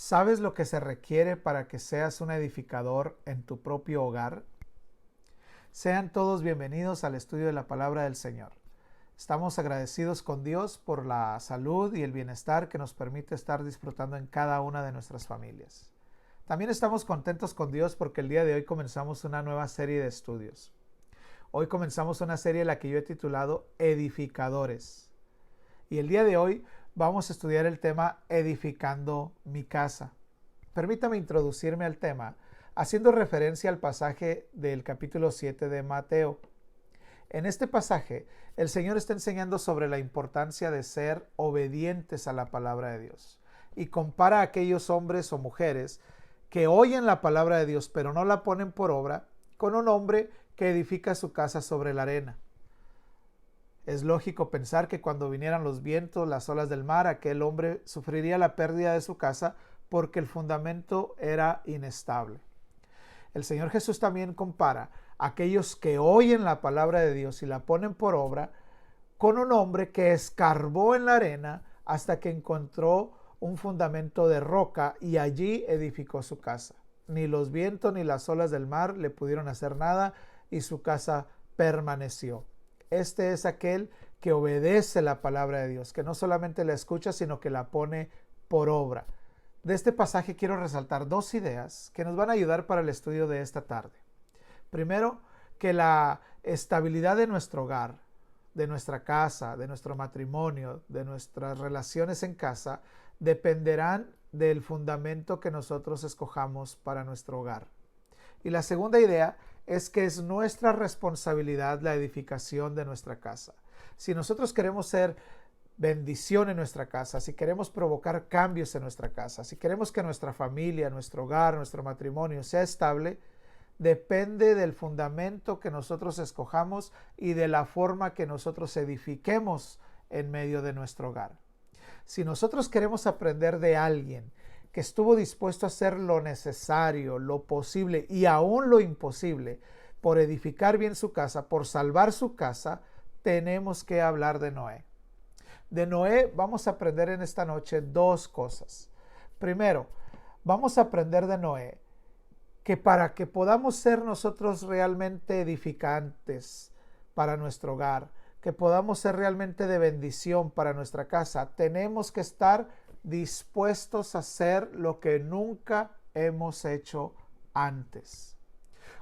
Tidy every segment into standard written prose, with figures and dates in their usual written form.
¿Sabes lo que se requiere para que seas un edificador en tu propio hogar? Sean todos bienvenidos al estudio de la palabra del Señor. Estamos agradecidos con Dios por la salud y el bienestar que nos permite estar disfrutando en cada una de nuestras familias. También estamos contentos con Dios porque el día de hoy comenzamos una nueva serie de estudios. Hoy comenzamos una serie en la que yo he titulado Edificadores. Y el día de hoy vamos a estudiar el tema Edificando mi casa. Permítame introducirme al tema haciendo referencia al pasaje del capítulo 7 de Mateo. En este pasaje, el Señor está enseñando sobre la importancia de ser obedientes a la palabra de Dios y compara a aquellos hombres o mujeres que oyen la palabra de Dios pero no la ponen por obra con un hombre que edifica su casa sobre la arena. Es lógico pensar que cuando vinieran los vientos, las olas del mar, aquel hombre sufriría la pérdida de su casa porque el fundamento era inestable. El Señor Jesús también compara a aquellos que oyen la palabra de Dios y la ponen por obra con un hombre que escarbó en la arena hasta que encontró un fundamento de roca y allí edificó su casa. Ni los vientos ni las olas del mar le pudieron hacer nada y su casa permaneció. Este es aquel que obedece la palabra de Dios, que no solamente la escucha, sino que la pone por obra. De este pasaje quiero resaltar dos ideas que nos van a ayudar para el estudio de esta tarde. Primero, que la estabilidad de nuestro hogar, de nuestra casa, de nuestro matrimonio, de nuestras relaciones en casa, dependerán del fundamento que nosotros escojamos para nuestro hogar. Y la segunda idea es que es nuestra responsabilidad la edificación de nuestra casa. Si nosotros queremos ser bendición en nuestra casa, si queremos provocar cambios en nuestra casa, si queremos que nuestra familia, nuestro hogar, nuestro matrimonio sea estable, depende del fundamento que nosotros escojamos y de la forma que nosotros edifiquemos en medio de nuestro hogar. Si nosotros queremos aprender de alguien que estuvo dispuesto a hacer lo necesario, lo posible y aún lo imposible por edificar bien su casa, por salvar su casa, tenemos que hablar de Noé. De Noé vamos a aprender en esta noche dos cosas. Primero, vamos a aprender de Noé que para que podamos ser nosotros realmente edificantes para nuestro hogar, que podamos ser realmente de bendición para nuestra casa, tenemos que estar dispuestos a hacer lo que nunca hemos hecho antes.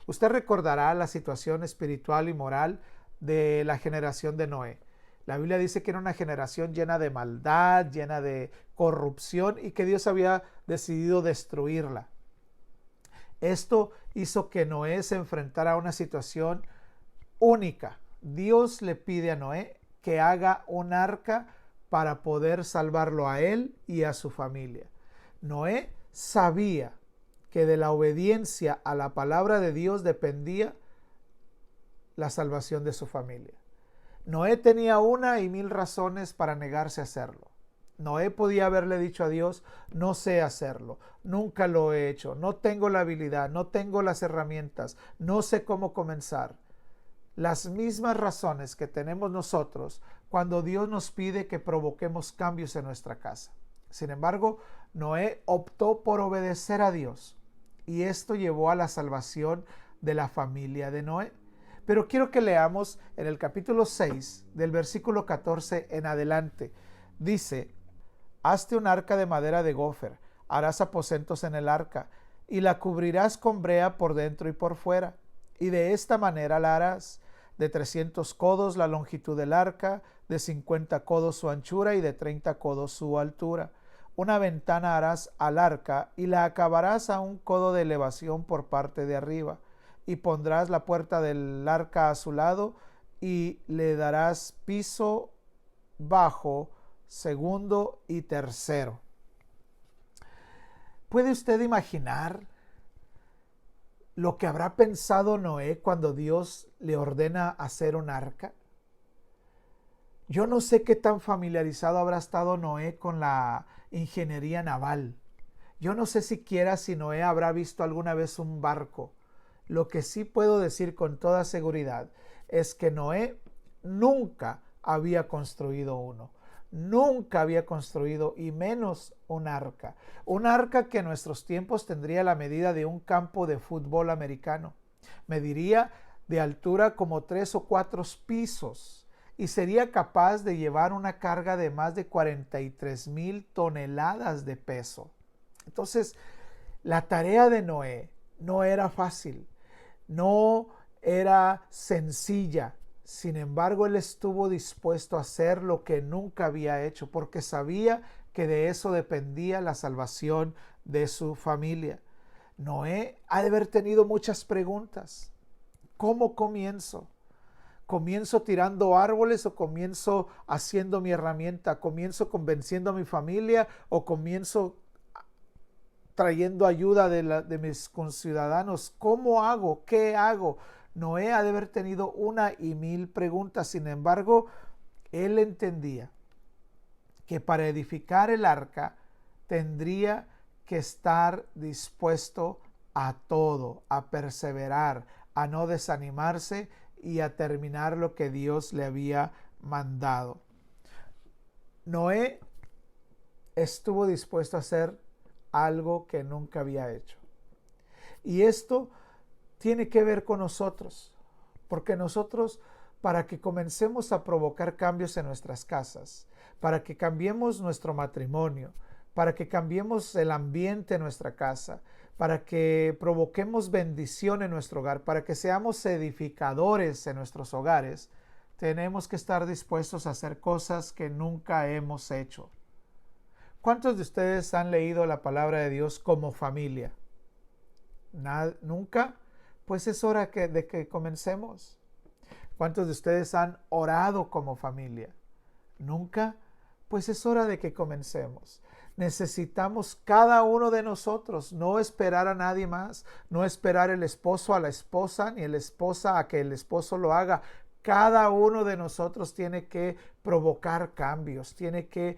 Usted recordará la situación espiritual y moral de la generación de Noé. La Biblia dice que era una generación llena de maldad, llena de corrupción y que Dios había decidido destruirla. Esto hizo que Noé se enfrentara a una situación única. Dios le pide a Noé que haga un arca para poder salvarlo a él y a su familia. Noé sabía que de la obediencia a la palabra de Dios dependía la salvación de su familia. Noé tenía una y mil razones para negarse a hacerlo. Noé podía haberle dicho a Dios, no sé hacerlo, nunca lo he hecho, no tengo la habilidad, no tengo las herramientas, no sé cómo comenzar. Las mismas razones que tenemos nosotros cuando Dios nos pide que provoquemos cambios en nuestra casa. Sin embargo, Noé optó por obedecer a Dios y esto llevó a la salvación de la familia de Noé. Pero quiero que leamos en el capítulo 6 del versículo 14 en adelante. Dice, hazte un arca de madera de gofer, harás aposentos en el arca y la cubrirás con brea por dentro y por fuera. Y de esta manera la harás, de 300 codos la longitud del arca, de 50 codos su anchura y de 30 codos su altura. Una ventana harás al arca y la acabarás a un codo de elevación por parte de arriba. Y pondrás la puerta del arca a su lado y le darás piso bajo, segundo y tercero. ¿Puede usted imaginar lo que habrá pensado Noé cuando Dios le ordena hacer un arca? Yo no sé qué tan familiarizado habrá estado Noé con la ingeniería naval. Yo no sé siquiera si Noé habrá visto alguna vez un barco. Lo que sí puedo decir con toda seguridad es que Noé nunca había construido uno. nunca había construido, y menos un arca. Un arca que en nuestros tiempos tendría la medida de un campo de fútbol americano. Mediría de altura como 3 o 4 pisos y sería capaz de llevar una carga de más de 43,000 toneladas de peso. Entonces, la tarea de Noé no era fácil, no era sencilla. Sin embargo, él estuvo dispuesto a hacer lo que nunca había hecho, porque sabía que de eso dependía la salvación de su familia. Noé ha de haber tenido muchas preguntas. ¿Cómo comienzo? ¿Comienzo tirando árboles o comienzo haciendo mi herramienta? ¿Comienzo convenciendo a mi familia o comienzo trayendo ayuda de mis conciudadanos? ¿Cómo hago? ¿Qué hago? Noé ha de haber tenido 1,000 preguntas. Sin embargo, él entendía que para edificar el arca tendría que estar dispuesto a todo, a perseverar, a no desanimarse y a terminar lo que Dios le había mandado. Noé estuvo dispuesto a hacer algo que nunca había hecho. Y esto tiene que ver con nosotros, porque nosotros, para que comencemos a provocar cambios en nuestras casas, para que cambiemos nuestro matrimonio, para que cambiemos el ambiente en nuestra casa, para que provoquemos bendición en nuestro hogar, para que seamos edificadores en nuestros hogares, tenemos que estar dispuestos a hacer cosas que nunca hemos hecho. ¿Cuántos de ustedes han leído la palabra de Dios como familia? ¿Nunca? Pues es hora de que comencemos. ¿Cuántos de ustedes han orado como familia? ¿Nunca? Pues es hora de que comencemos. Necesitamos cada uno de nosotros, no esperar a nadie más, no esperar el esposo a la esposa, ni la esposa a que el esposo lo haga. Cada uno de nosotros tiene que provocar cambios, tiene que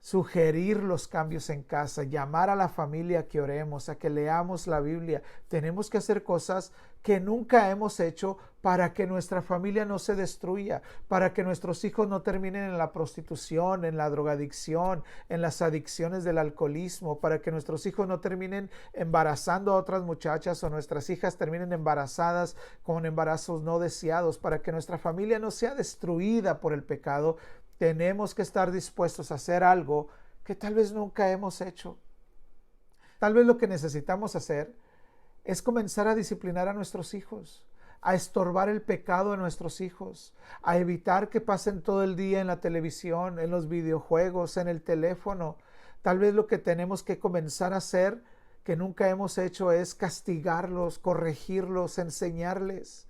sugerir los cambios en casa, llamar a la familia a que oremos, a que leamos la Biblia. Tenemos que hacer cosas que nunca hemos hecho para que nuestra familia no se destruya, para que nuestros hijos no terminen en la prostitución, en la drogadicción, en las adicciones del alcoholismo, para que nuestros hijos no terminen embarazando a otras muchachas o nuestras hijas terminen embarazadas con embarazos no deseados, para que nuestra familia no sea destruida por el pecado. Tenemos que estar dispuestos a hacer algo que tal vez nunca hemos hecho. Tal vez lo que necesitamos hacer es comenzar a disciplinar a nuestros hijos, a estorbar el pecado de nuestros hijos, a evitar que pasen todo el día en la televisión, en los videojuegos, en el teléfono. Tal vez lo que tenemos que comenzar a hacer que nunca hemos hecho es castigarlos, corregirlos, enseñarles.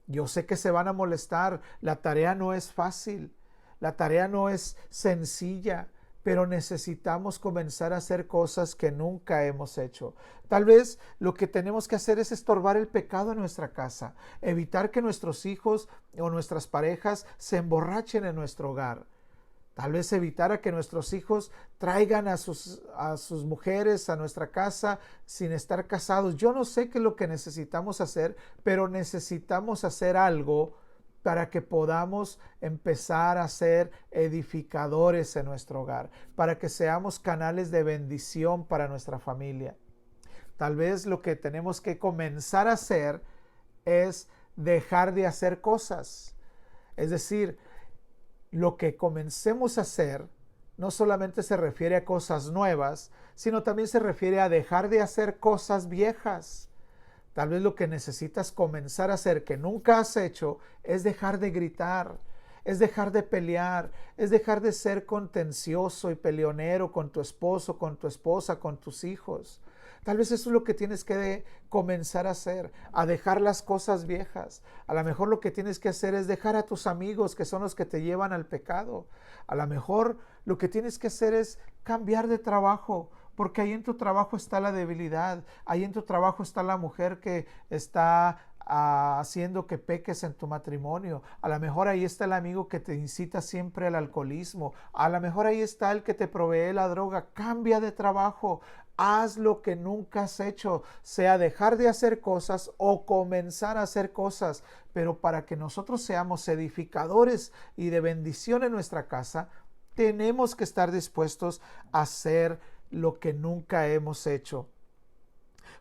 Yo sé que se van a molestar, la tarea no es fácil. La tarea no es sencilla, pero necesitamos comenzar a hacer cosas que nunca hemos hecho. Tal vez lo que tenemos que hacer es estorbar el pecado en nuestra casa, evitar que nuestros hijos o nuestras parejas se emborrachen en nuestro hogar. Tal vez evitar a que nuestros hijos traigan a sus mujeres a nuestra casa sin estar casados. Yo no sé qué es lo que necesitamos hacer, pero necesitamos hacer algo para que podamos empezar a ser edificadores en nuestro hogar, para que seamos canales de bendición para nuestra familia. Tal vez lo que tenemos que comenzar a hacer es dejar de hacer cosas. Es decir, lo que comencemos a hacer no solamente se refiere a cosas nuevas, sino también se refiere a dejar de hacer cosas viejas. Tal vez lo que necesitas comenzar a hacer que nunca has hecho es dejar de gritar, es dejar de pelear, es dejar de ser contencioso y peleonero con tu esposo, con tu esposa, con tus hijos. Tal vez eso es lo que tienes que comenzar a hacer, a dejar las cosas viejas. A lo mejor lo que tienes que hacer es dejar a tus amigos que son los que te llevan al pecado. A lo mejor lo que tienes que hacer es cambiar de trabajo, porque ahí en tu trabajo está la debilidad, ahí en tu trabajo está la mujer que está haciendo que peques en tu matrimonio. A lo mejor ahí está el amigo que te incita siempre al alcoholismo. A lo mejor ahí está el que te provee la droga. Cambia de trabajo. Haz lo que nunca has hecho, sea dejar de hacer cosas o comenzar a hacer cosas. Pero para que nosotros seamos edificadores y de bendición en nuestra casa, tenemos que estar dispuestos a hacer lo que nunca hemos hecho.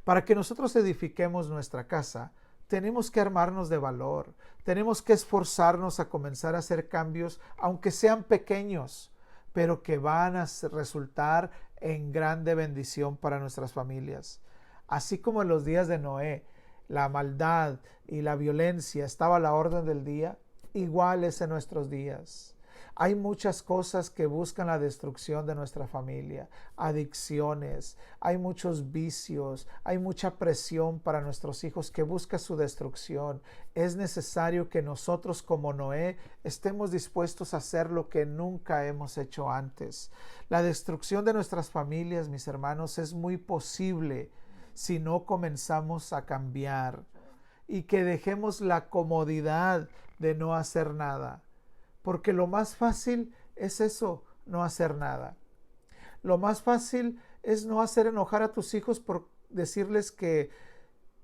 Para que nosotros edifiquemos nuestra casa, tenemos que armarnos de valor, tenemos que esforzarnos a comenzar a hacer cambios, aunque sean pequeños, pero que van a resultar en grande bendición para nuestras familias. Así como en los días de Noé, la maldad y la violencia estaba a la orden del día, igual es en nuestros días. Hay muchas cosas que buscan la destrucción de nuestra familia, adicciones, hay muchos vicios, hay mucha presión para nuestros hijos que busca su destrucción. Es necesario que nosotros como Noé estemos dispuestos a hacer lo que nunca hemos hecho antes. La destrucción de nuestras familias, mis hermanos, es muy posible si no comenzamos a cambiar y que dejemos la comodidad de no hacer nada. Porque lo más fácil es eso, no hacer nada. Lo más fácil es no hacer enojar a tus hijos por decirles que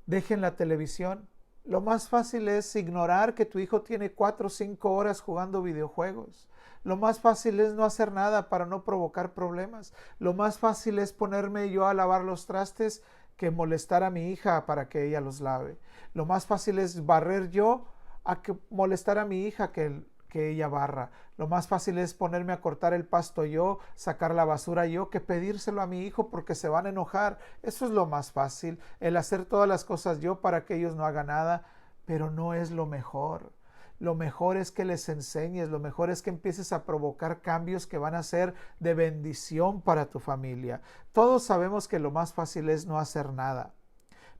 dejen la televisión. Lo más fácil es ignorar que tu hijo tiene 4 o 5 horas jugando videojuegos. Lo más fácil es no hacer nada para no provocar problemas. Lo más fácil es ponerme yo a lavar los trastes que molestar a mi hija para que ella los lave. Lo más fácil es barrer yo a que molestar a mi hija que ella barra. Lo más fácil es ponerme a cortar el pasto yo, sacar la basura yo, que pedírselo a mi hijo porque se van a enojar. Eso es lo más fácil, el hacer todas las cosas yo para que ellos no hagan nada, pero no es lo mejor. Lo mejor es que les enseñes, lo mejor es que empieces a provocar cambios que van a ser de bendición para tu familia. Todos sabemos que lo más fácil es no hacer nada,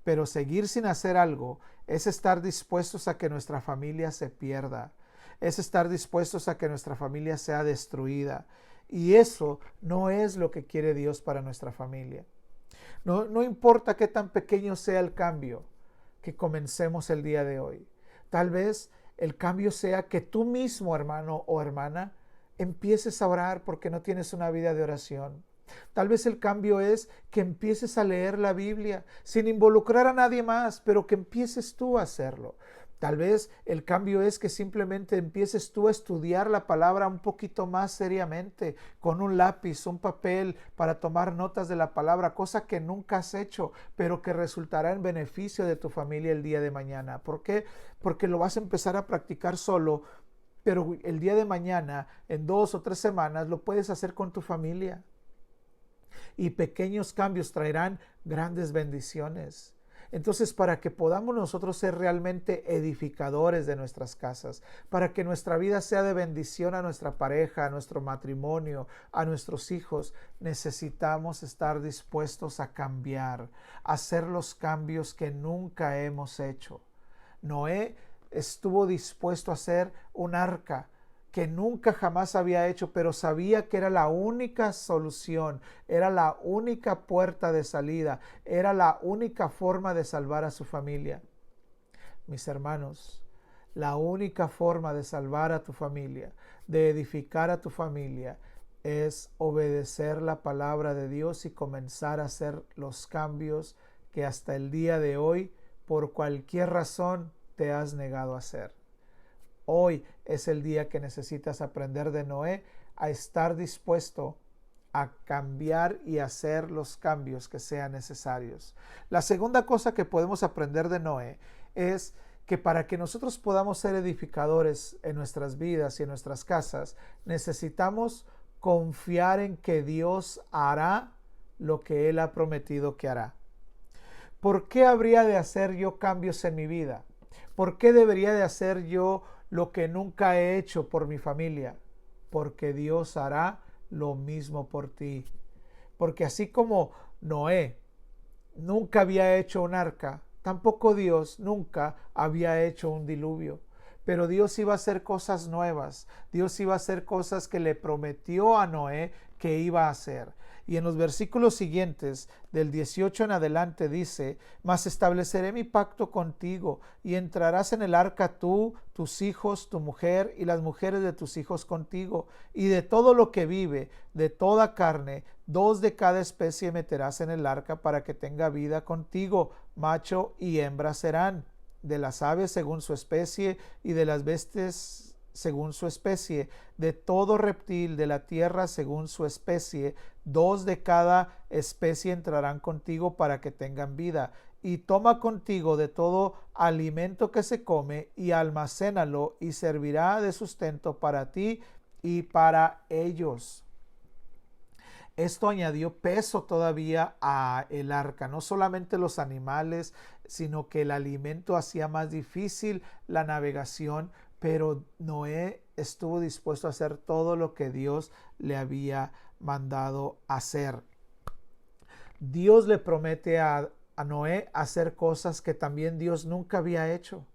pero seguir sin hacer algo es estar dispuestos a que nuestra familia se pierda. Es estar dispuestos a que nuestra familia sea destruida. Y eso no es lo que quiere Dios para nuestra familia. No importa qué tan pequeño sea el cambio que comencemos el día de hoy. Tal vez el cambio sea que tú mismo, hermano o hermana, empieces a orar porque no tienes una vida de oración. Tal vez el cambio es que empieces a leer la Biblia sin involucrar a nadie más, pero que empieces tú a hacerlo. Tal vez el cambio es que simplemente empieces tú a estudiar la palabra un poquito más seriamente, con un lápiz, un papel, para tomar notas de la palabra, cosa que nunca has hecho, pero que resultará en beneficio de tu familia el día de mañana. ¿Por qué? Porque lo vas a empezar a practicar solo, pero el día de mañana, en 2 o 3 semanas, lo puedes hacer con tu familia. Y pequeños cambios traerán grandes bendiciones. Entonces, para que podamos nosotros ser realmente edificadores de nuestras casas, para que nuestra vida sea de bendición a nuestra pareja, a nuestro matrimonio, a nuestros hijos, necesitamos estar dispuestos a cambiar, a hacer los cambios que nunca hemos hecho. Noé estuvo dispuesto a hacer un arca que nunca jamás había hecho, pero sabía que era la única solución, era la única puerta de salida, era la única forma de salvar a su familia. Mis hermanos, la única forma de salvar a tu familia, de edificar a tu familia, es obedecer la palabra de Dios y comenzar a hacer los cambios que hasta el día de hoy, por cualquier razón, te has negado a hacer. Hoy es el día que necesitas aprender de Noé a estar dispuesto a cambiar y hacer los cambios que sean necesarios. La segunda cosa que podemos aprender de Noé es que para que nosotros podamos ser edificadores en nuestras vidas y en nuestras casas, necesitamos confiar en que Dios hará lo que Él ha prometido que hará. ¿Por qué habría de hacer yo cambios en mi vida? ¿Por qué debería de hacer yo lo que nunca he hecho por mi familia? Porque Dios hará lo mismo por ti. Porque así como Noé nunca había hecho un arca, tampoco Dios nunca había hecho un diluvio. Pero Dios iba a hacer cosas nuevas. Dios iba a hacer cosas que le prometió a Noé que iba a hacer. Y en los versículos siguientes, del 18 en adelante, dice: mas estableceré mi pacto contigo, y entrarás en el arca tú, tus hijos, tu mujer, y las mujeres de tus hijos contigo, y de todo lo que vive, de toda carne, 2 de cada especie meterás en el arca para que tenga vida contigo, macho y hembra serán, de las aves según su especie, y de las bestias según su especie, de todo reptil de la tierra según su especie, 2 de cada especie entrarán contigo para que tengan vida. Y toma contigo de todo alimento que se come y almacénalo y servirá de sustento para ti y para ellos. Esto añadió peso todavía a el arca, no solamente los animales, sino que el alimento hacía más difícil la navegación, pero Noé estuvo dispuesto a hacer todo lo que Dios le había mandado hacer. Dios le promete a Noé hacer cosas que también Dios nunca había hecho.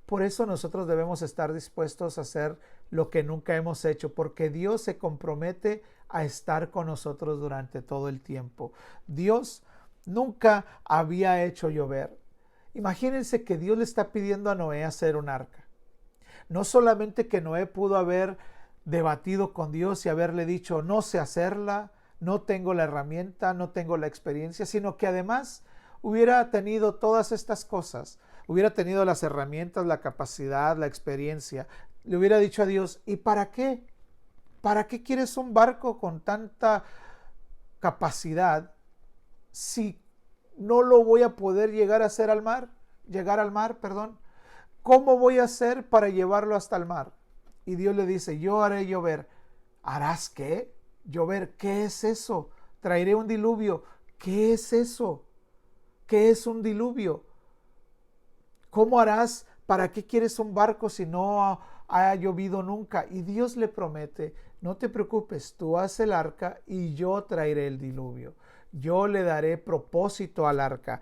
Por eso nosotros debemos estar dispuestos a hacer lo que nunca hemos hecho, porque Dios se compromete a estar con nosotros durante todo el tiempo. Dios nunca había hecho llover. Imagínense que Dios le está pidiendo a Noé hacer un arca. No solamente que Noé pudo haber debatido con Dios y haberle dicho, no sé hacerla, no tengo la herramienta, no tengo la experiencia, sino que además hubiera tenido todas estas cosas, hubiera tenido las herramientas, la capacidad, la experiencia. Le hubiera dicho a Dios, ¿y para qué? ¿Para qué quieres un barco con tanta capacidad si no lo voy a poder llegar al mar? ¿Cómo voy a hacer para llevarlo hasta el mar? Y Dios le dice, yo haré llover. ¿Harás qué? Llover, ¿qué es eso? Traeré un diluvio. ¿Qué es eso? ¿Qué es un diluvio? ¿Cómo harás? ¿Para qué quieres un barco si no ha llovido nunca? Y Dios le promete, no te preocupes, tú haz el arca y yo traeré el diluvio. Yo le daré propósito al arca.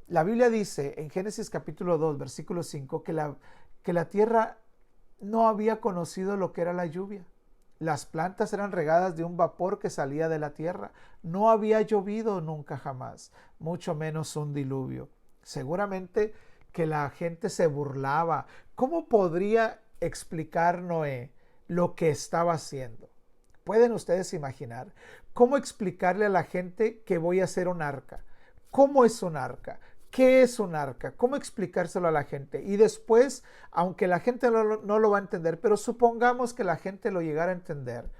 La Biblia dice en Génesis capítulo 2, versículo 5, que la tierra no había conocido lo que era la lluvia. Las plantas eran regadas de un vapor que salía de la tierra. No había llovido nunca jamás, mucho menos un diluvio. Seguramente que la gente se burlaba. ¿Cómo podría explicar Noé lo que estaba haciendo? ¿Pueden ustedes imaginar? ¿Cómo explicarle a la gente que voy a hacer un arca? ¿Cómo es un arca? ¿Qué es un arca? ¿Cómo explicárselo a la gente? Y después, aunque la gente no lo va a entender, pero supongamos que la gente lo llegara a entender,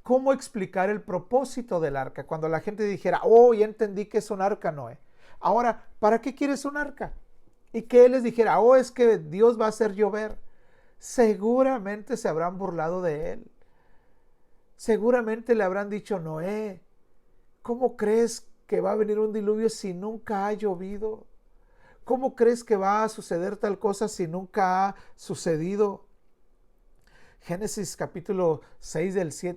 ¿cómo explicar el propósito del arca? Cuando la gente dijera, oh, ya entendí que es un arca, Noé. Ahora, ¿para qué quieres un arca? Y que él les dijera, oh, es que Dios va a hacer llover. Seguramente se habrán burlado de él. Seguramente le habrán dicho, Noé, ¿cómo crees que va a venir un diluvio si nunca ha llovido? ¿Cómo crees que va a suceder tal cosa si nunca ha sucedido? Génesis capítulo 6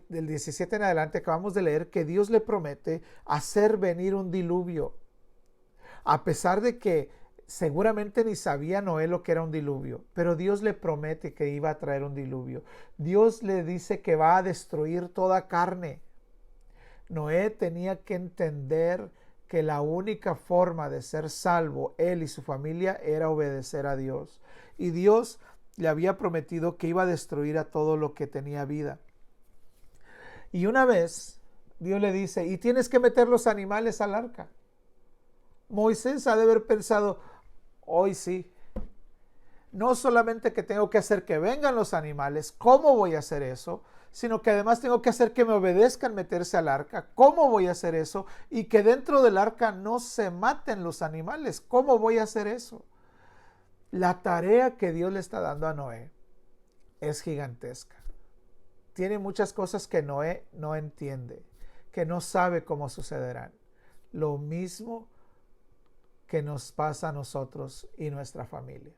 del 17 en adelante acabamos de leer que Dios le promete hacer venir un diluvio. A pesar de que seguramente ni sabía Noé lo que era un diluvio, pero Dios le promete que iba a traer un diluvio. Dios le dice que va a destruir toda carne. Noé tenía que entender que la única forma de ser salvo, él y su familia, era obedecer a Dios. Y Dios le había prometido que iba a destruir a todo lo que tenía vida. Y una vez Dios le dice, y tienes que meter los animales al arca. Moisés ha de haber pensado, hoy sí, no solamente que tengo que hacer que vengan los animales, ¿cómo voy a hacer eso? Sino que además tengo que hacer que me obedezcan meterse al arca. ¿Cómo voy a hacer eso? Y que dentro del arca no se maten los animales. ¿Cómo voy a hacer eso? La tarea que Dios le está dando a Noé es gigantesca. Tiene muchas cosas que Noé no entiende, que no sabe cómo sucederán. Lo mismo que nos pasa a nosotros y nuestra familia.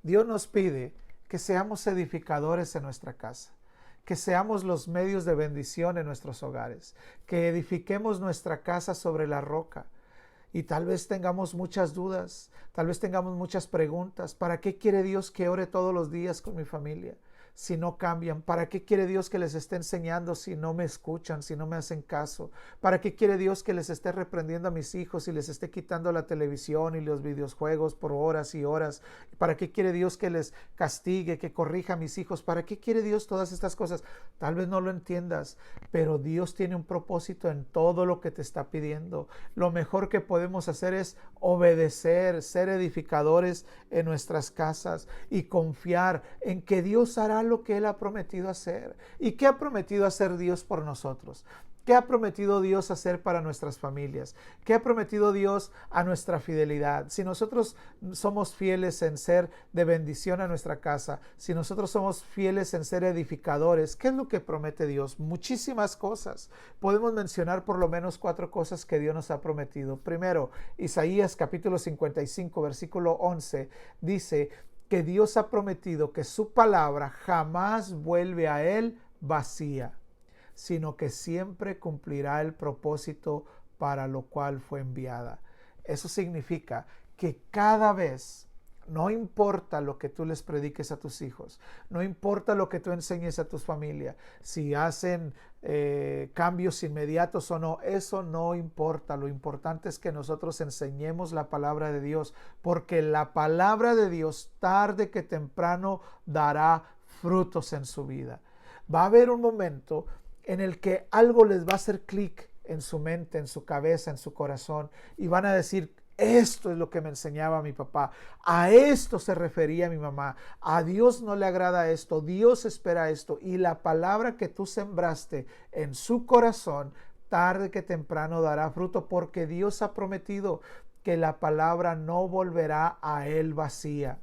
Dios nos pide que seamos edificadores en nuestra casa, que seamos los medios de bendición en nuestros hogares, que edifiquemos nuestra casa sobre la roca. Y tal vez tengamos muchas dudas, tal vez tengamos muchas preguntas. ¿Para qué quiere Dios que ore todos los días con mi familia si no cambian? ¿Para qué quiere Dios que les esté enseñando si no me escuchan, si no me hacen caso? ¿Para qué quiere Dios que les esté reprendiendo a mis hijos y les esté quitando la televisión y los videojuegos por horas y horas? ¿Para qué quiere Dios que les castigue, que corrija a mis hijos? ¿Para qué quiere Dios todas estas cosas? Tal vez no lo entiendas, pero Dios tiene un propósito en todo lo que te está pidiendo. Lo mejor que podemos hacer es obedecer, ser edificadores en nuestras casas y confiar en que Dios hará hará lo que Él ha prometido hacer. ¿Y qué ha prometido hacer Dios por nosotros? ¿Qué ha prometido Dios hacer para nuestras familias? ¿Qué ha prometido Dios a nuestra fidelidad? Si nosotros somos fieles en ser de bendición a nuestra casa, si nosotros somos fieles en ser edificadores, ¿qué es lo que promete Dios? Muchísimas cosas. Podemos mencionar por lo menos 4 cosas que Dios nos ha prometido. Primero, Isaías capítulo 55, versículo 11, dice que Dios ha prometido que su palabra jamás vuelve a Él vacía, sino que siempre cumplirá el propósito para lo cual fue enviada. Eso significa que cada vez, no importa lo que tú les prediques a tus hijos, no importa lo que tú enseñes a tu familia, si hacen cambios inmediatos o no, eso no importa. Lo importante es que nosotros enseñemos la palabra de Dios, porque la palabra de Dios tarde que temprano dará frutos en su vida. Va a haber un momento en el que algo les va a hacer clic en su mente, en su cabeza, en su corazón, y van a decir: esto es lo que me enseñaba mi papá, a esto se refería mi mamá, a Dios no le agrada esto, Dios espera esto, y la palabra que tú sembraste en su corazón, tarde que temprano dará fruto, porque Dios ha prometido que la palabra no volverá a Él vacía.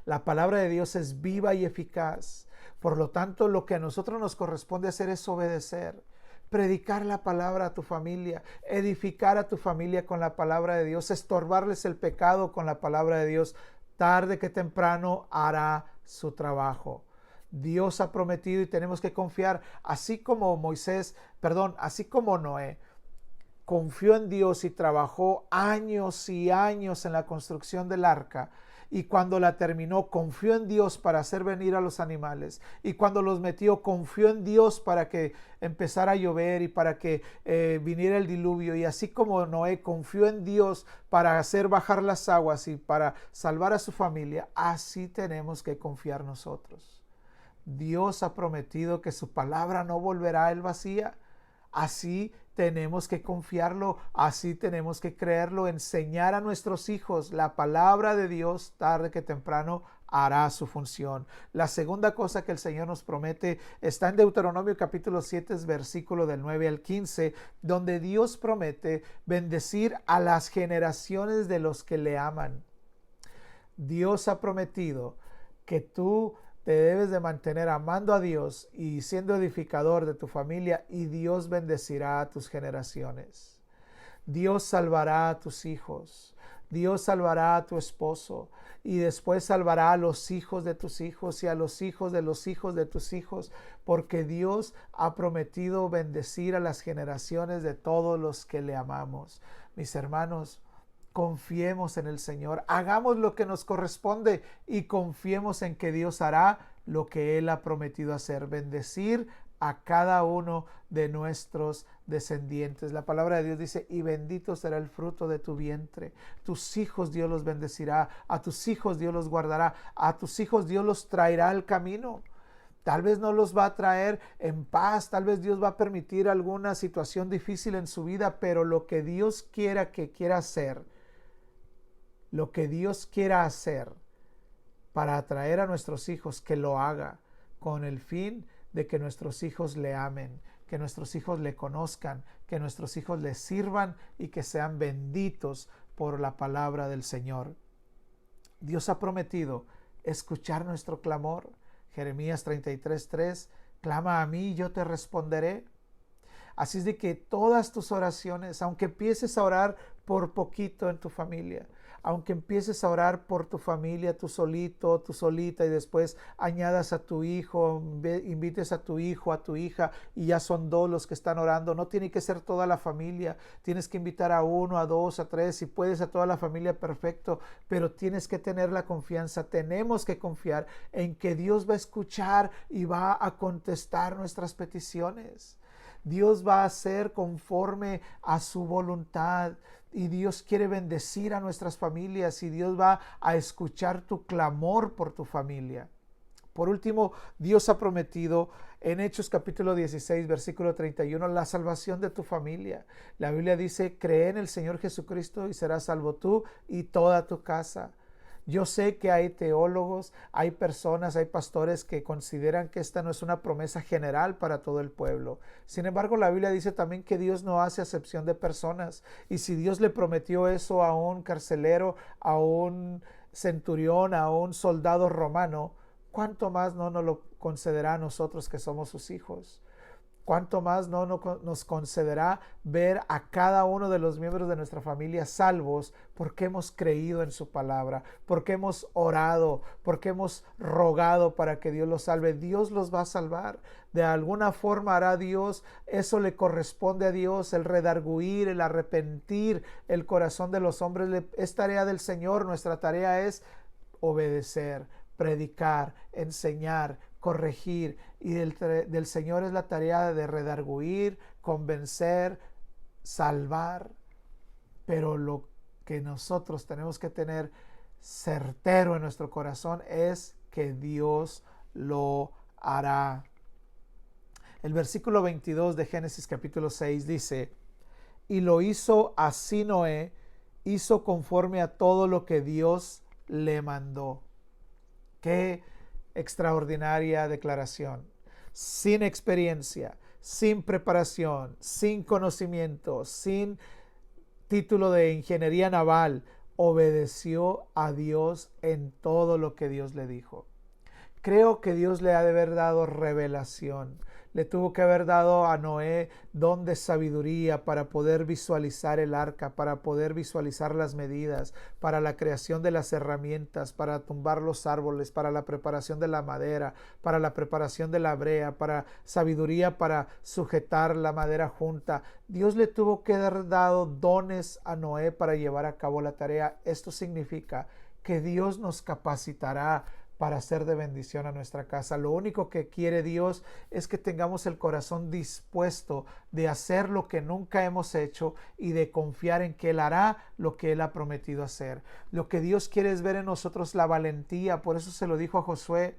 La palabra de Dios es viva y eficaz. Por lo tanto, lo que a nosotros nos corresponde hacer es obedecer, predicar la palabra a tu familia, edificar a tu familia con la palabra de Dios, estorbarles el pecado con la palabra de Dios. Tarde que temprano hará su trabajo. Dios ha prometido y tenemos que confiar, así como Noé confió en Dios y trabajó años y años en la construcción del arca. Y cuando la terminó, confió en Dios para hacer venir a los animales. Y cuando los metió, confió en Dios para que empezara a llover y para que viniera el diluvio. Y así como Noé confió en Dios para hacer bajar las aguas y para salvar a su familia, así tenemos que confiar nosotros. Dios ha prometido que su palabra no volverá a él vacía. Así tenemos que confiarlo, así tenemos que creerlo, enseñar a nuestros hijos la palabra de Dios. Tarde que temprano hará su función. La segunda cosa que el Señor nos promete está en Deuteronomio capítulo 7, versículo del 9 al 15, donde Dios promete bendecir a las generaciones de los que le aman. Dios ha prometido que tú te debes de mantener amando a Dios y siendo edificador de tu familia, y Dios bendecirá a tus generaciones. Dios salvará a tus hijos. Dios salvará a tu esposo y después salvará a los hijos de tus hijos y a los hijos de los hijos de tus hijos, porque Dios ha prometido bendecir a las generaciones de todos los que le amamos. Mis hermanos, confiemos en el Señor, hagamos lo que nos corresponde y confiemos en que Dios hará lo que Él ha prometido hacer, bendecir a cada uno de nuestros descendientes. La palabra de Dios dice: y bendito será el fruto de tu vientre. Tus hijos Dios los bendecirá, a tus hijos Dios los guardará, a tus hijos Dios los traerá al camino. Tal vez no los va a traer en paz, tal vez Dios va a permitir alguna situación difícil en su vida, pero lo que Dios quiera hacer, lo que Dios quiera hacer para atraer a nuestros hijos, que lo haga con el fin de que nuestros hijos le amen, que nuestros hijos le conozcan, que nuestros hijos le sirvan y que sean benditos por la palabra del Señor. Dios ha prometido escuchar nuestro clamor. Jeremías 33:3, clama a mí y yo te responderé. Así es de que todas tus oraciones, aunque empieces a orar por poquito en tu familia, aunque empieces a orar por tu familia, tú solito, tú solita, y después añadas a tu hijo, invites a tu hijo, a tu hija, y ya son 2 los que están orando. No tiene que ser toda la familia, tienes que invitar a 1, a 2, a 3, si puedes a toda la familia, perfecto, pero tienes que tener la confianza, tenemos que confiar en que Dios va a escuchar y va a contestar nuestras peticiones. Dios va a hacer conforme a su voluntad. Y Dios quiere bendecir a nuestras familias y Dios va a escuchar tu clamor por tu familia. Por último, Dios ha prometido en Hechos capítulo 16, versículo 31, la salvación de tu familia. La Biblia dice: cree en el Señor Jesucristo y serás salvo tú y toda tu casa. Yo sé que hay teólogos, hay personas, hay pastores que consideran que esta no es una promesa general para todo el pueblo. Sin embargo, la Biblia dice también que Dios no hace acepción de personas. Y si Dios le prometió eso a un carcelero, a un centurión, a un soldado romano, ¿cuánto más no nos lo concederá a nosotros que somos sus hijos? ¿Cuánto más no nos concederá ver a cada uno de los miembros de nuestra familia salvos porque hemos creído en su palabra, porque hemos orado, porque hemos rogado para que Dios los salve? Dios los va a salvar. De alguna forma hará Dios, eso le corresponde a Dios, el redarguir, el arrepentir el corazón de los hombres. Es tarea del Señor. Nuestra tarea es obedecer, predicar, enseñar, corregir, y del Señor es la tarea de redarguir, convencer, salvar. Pero lo que nosotros tenemos que tener certero en nuestro corazón es que Dios lo hará. El versículo 22 de Génesis capítulo 6 dice: y lo hizo así Noé, hizo conforme a todo lo que Dios le mandó. Qué extraordinaria declaración. Sin experiencia, sin preparación, sin conocimiento, sin título de ingeniería naval, obedeció a Dios en todo lo que Dios le dijo. Creo que Dios le ha de haber dado revelación. Le tuvo que haber dado a Noé don de sabiduría para poder visualizar el arca, para poder visualizar las medidas, para la creación de las herramientas, para tumbar los árboles, para la preparación de la madera, para la preparación de la brea, para sabiduría para sujetar la madera junta. Dios le tuvo que haber dado dones a Noé para llevar a cabo la tarea. Esto significa que Dios nos capacitará para ser de bendición a nuestra casa. Lo único que quiere Dios es que tengamos el corazón dispuesto de hacer lo que nunca hemos hecho y de confiar en que Él hará lo que Él ha prometido hacer. Lo que Dios quiere es ver en nosotros la valentía. Por eso se lo dijo a Josué: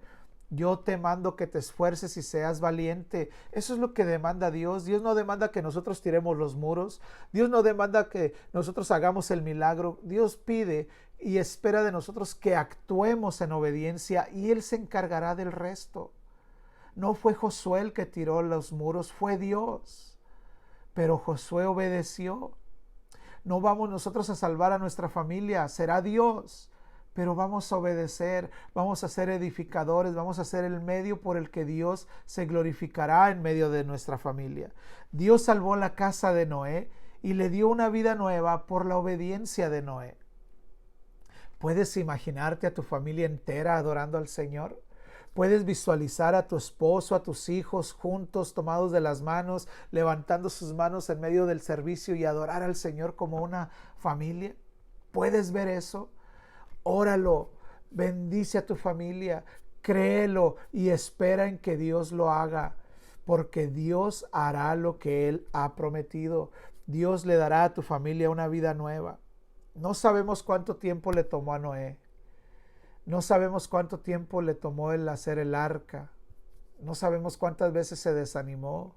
yo te mando que te esfuerces y seas valiente. Eso es lo que demanda Dios. Dios no demanda que nosotros tiremos los muros. Dios no demanda que nosotros hagamos el milagro. Dios pide y espera de nosotros que actuemos en obediencia y Él se encargará del resto. No fue Josué el que tiró los muros, fue Dios. Pero Josué obedeció. No vamos nosotros a salvar a nuestra familia, será Dios. Pero vamos a obedecer, vamos a ser edificadores, vamos a ser el medio por el que Dios se glorificará en medio de nuestra familia. Dios salvó la casa de Noé y le dio una vida nueva por la obediencia de Noé. ¿Puedes imaginarte a tu familia entera adorando al Señor? ¿Puedes visualizar a tu esposo, a tus hijos juntos, tomados de las manos, levantando sus manos en medio del servicio y adorar al Señor como una familia? ¿Puedes ver eso? Óralo, bendice a tu familia, créelo y espera en que Dios lo haga, porque Dios hará lo que Él ha prometido. Dios le dará a tu familia una vida nueva. No sabemos cuánto tiempo le tomó a Noé. No sabemos cuánto tiempo le tomó el hacer el arca. No sabemos cuántas veces se desanimó.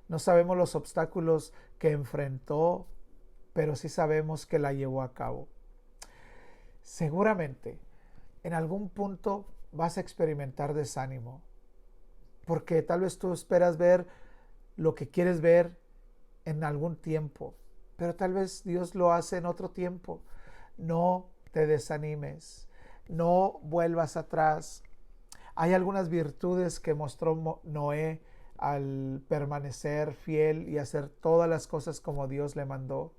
No sabemos los obstáculos que enfrentó, pero sí sabemos que la llevó a cabo. Seguramente en algún punto vas a experimentar desánimo, porque tal vez tú esperas ver lo que quieres ver en algún tiempo, pero tal vez Dios lo hace en otro tiempo. No te desanimes, no vuelvas atrás. Hay algunas virtudes que mostró Noé al permanecer fiel y hacer todas las cosas como Dios le mandó.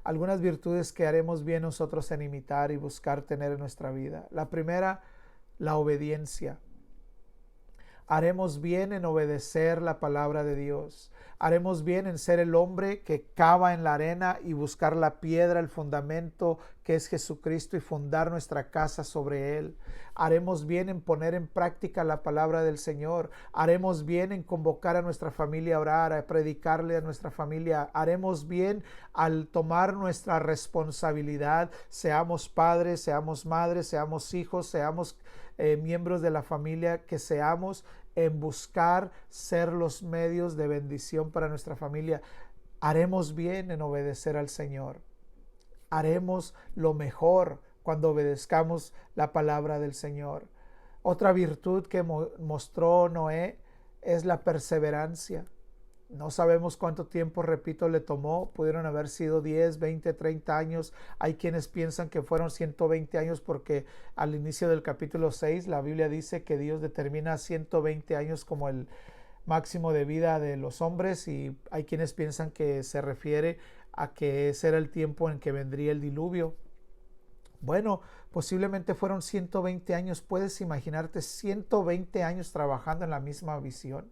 Algunas virtudes que haremos bien nosotros en imitar y buscar tener en nuestra vida. La primera, la obediencia. Haremos bien en obedecer la palabra de Dios. Haremos bien en ser el hombre que cava en la arena y buscar la piedra, el fundamento que es Jesucristo, y fundar nuestra casa sobre él. Haremos bien en poner en práctica la palabra del Señor. Haremos bien en convocar a nuestra familia a orar, a predicarle a nuestra familia. Haremos bien al tomar nuestra responsabilidad, seamos padres, seamos madres, seamos hijos, seamos miembros de la familia, que seamos en buscar ser los medios de bendición para nuestra familia. Haremos bien en obedecer al Señor. Haremos lo mejor cuando obedezcamos la palabra del Señor. Otra virtud que mostró Noé es la perseverancia. No sabemos cuánto tiempo, repito, le tomó. Pudieron haber sido 10, 20, 30 años. Hay quienes piensan que fueron 120 años porque al inicio del capítulo 6 la Biblia dice que Dios determina 120 años como el máximo de vida de los hombres, y hay quienes piensan que se refiere a que ese era el tiempo en que vendría el diluvio. Bueno, posiblemente fueron 120 años. ¿Puedes imaginarte 120 años trabajando en la misma visión?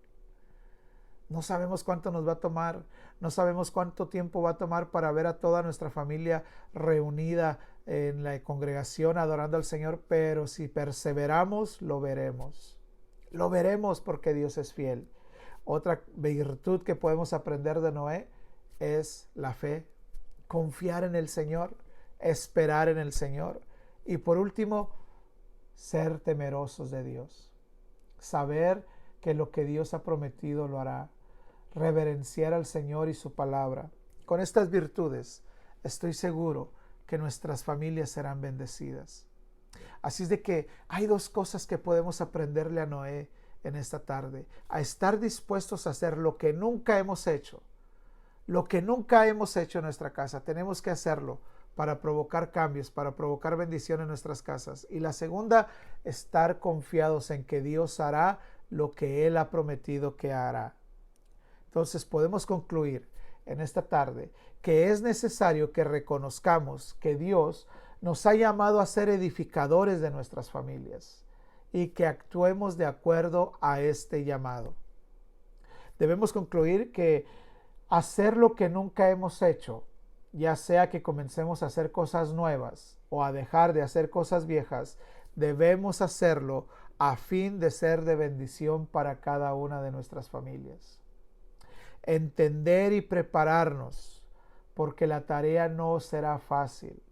No sabemos cuánto nos va a tomar, no sabemos cuánto tiempo va a tomar para ver a toda nuestra familia reunida en la congregación adorando al Señor, pero si perseveramos, lo veremos. Lo veremos porque Dios es fiel. Otra virtud que podemos aprender de Noé es la fe, confiar en el Señor, esperar en el Señor. Y por último, ser temerosos de Dios. Saber que lo que Dios ha prometido lo hará. Reverenciar al Señor y su palabra. Con estas virtudes estoy seguro que nuestras familias serán bendecidas. Así es de que hay dos cosas que podemos aprenderle a Noé en esta tarde: a estar dispuestos a hacer lo que nunca hemos hecho. Lo que nunca hemos hecho en nuestra casa, tenemos que hacerlo para provocar cambios, para provocar bendición en nuestras casas. Y la segunda, estar confiados en que Dios hará lo que Él ha prometido que hará. Entonces podemos concluir en esta tarde que es necesario que reconozcamos que Dios nos ha llamado a ser edificadores de nuestras familias y que actuemos de acuerdo a este llamado. Debemos concluir que hacer lo que nunca hemos hecho, ya sea que comencemos a hacer cosas nuevas o a dejar de hacer cosas viejas, debemos hacerlo a fin de ser de bendición para cada una de nuestras familias. Entender y prepararnos, porque la tarea no será fácil.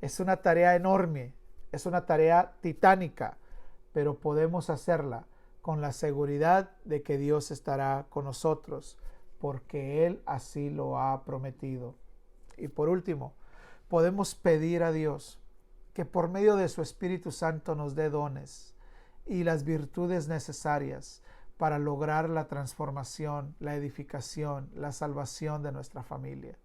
Es una tarea enorme, es una tarea titánica, pero podemos hacerla con la seguridad de que Dios estará con nosotros, porque Él así lo ha prometido. Y por último, podemos pedir a Dios que por medio de su Espíritu Santo nos dé dones y las virtudes necesarias para lograr la transformación, la edificación, la salvación de nuestra familia.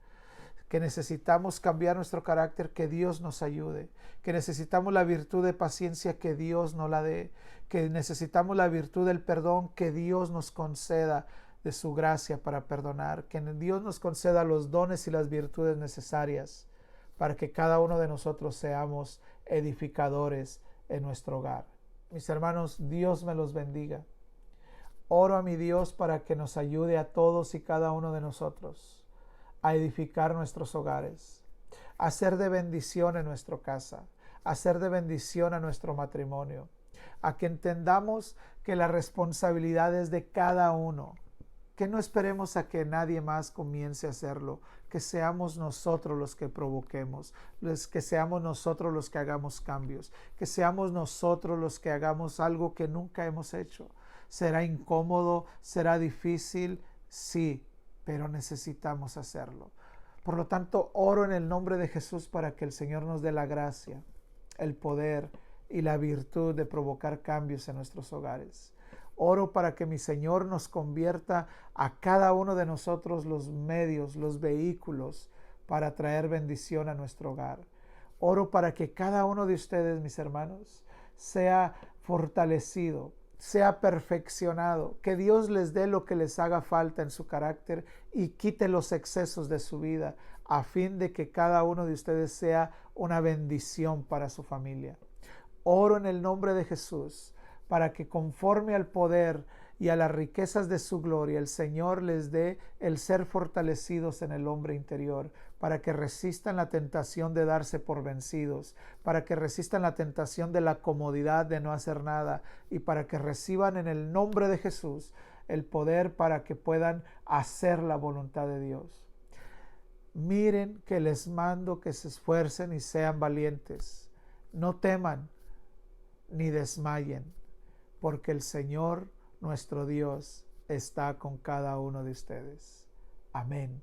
Que necesitamos cambiar nuestro carácter, que Dios nos ayude. Que necesitamos la virtud de paciencia, que Dios nos la dé. Que necesitamos la virtud del perdón, que Dios nos conceda de su gracia para perdonar. Que Dios nos conceda los dones y las virtudes necesarias para que cada uno de nosotros seamos edificadores en nuestro hogar. Mis hermanos, Dios me los bendiga. Oro a mi Dios para que nos ayude a todos y cada uno de nosotros a edificar nuestros hogares, a ser de bendición en nuestra casa, a ser de bendición a nuestro matrimonio, a que entendamos que la responsabilidad es de cada uno, que no esperemos a que nadie más comience a hacerlo, que seamos nosotros los que provoquemos, que seamos nosotros los que hagamos cambios, que seamos nosotros los que hagamos algo que nunca hemos hecho. ¿Será incómodo? ¿Será difícil? Sí, pero necesitamos hacerlo. Por lo tanto, oro en el nombre de Jesús para que el Señor nos dé la gracia, el poder y la virtud de provocar cambios en nuestros hogares. Oro para que mi Señor nos convierta a cada uno de nosotros los medios, los vehículos para traer bendición a nuestro hogar. Oro para que cada uno de ustedes, mis hermanos, sea fortalecido, sea perfeccionado, que Dios les dé lo que les haga falta en su carácter y quite los excesos de su vida, a fin de que cada uno de ustedes sea una bendición para su familia. Oro en el nombre de Jesús para que conforme al poder y a las riquezas de su gloria, el Señor les dé el ser fortalecidos en el hombre interior, para que resistan la tentación de darse por vencidos, para que resistan la tentación de la comodidad de no hacer nada, y para que reciban en el nombre de Jesús el poder para que puedan hacer la voluntad de Dios. Miren que les mando que se esfuercen y sean valientes. No teman ni desmayen, porque el Señor nuestro Dios está con cada uno de ustedes. Amén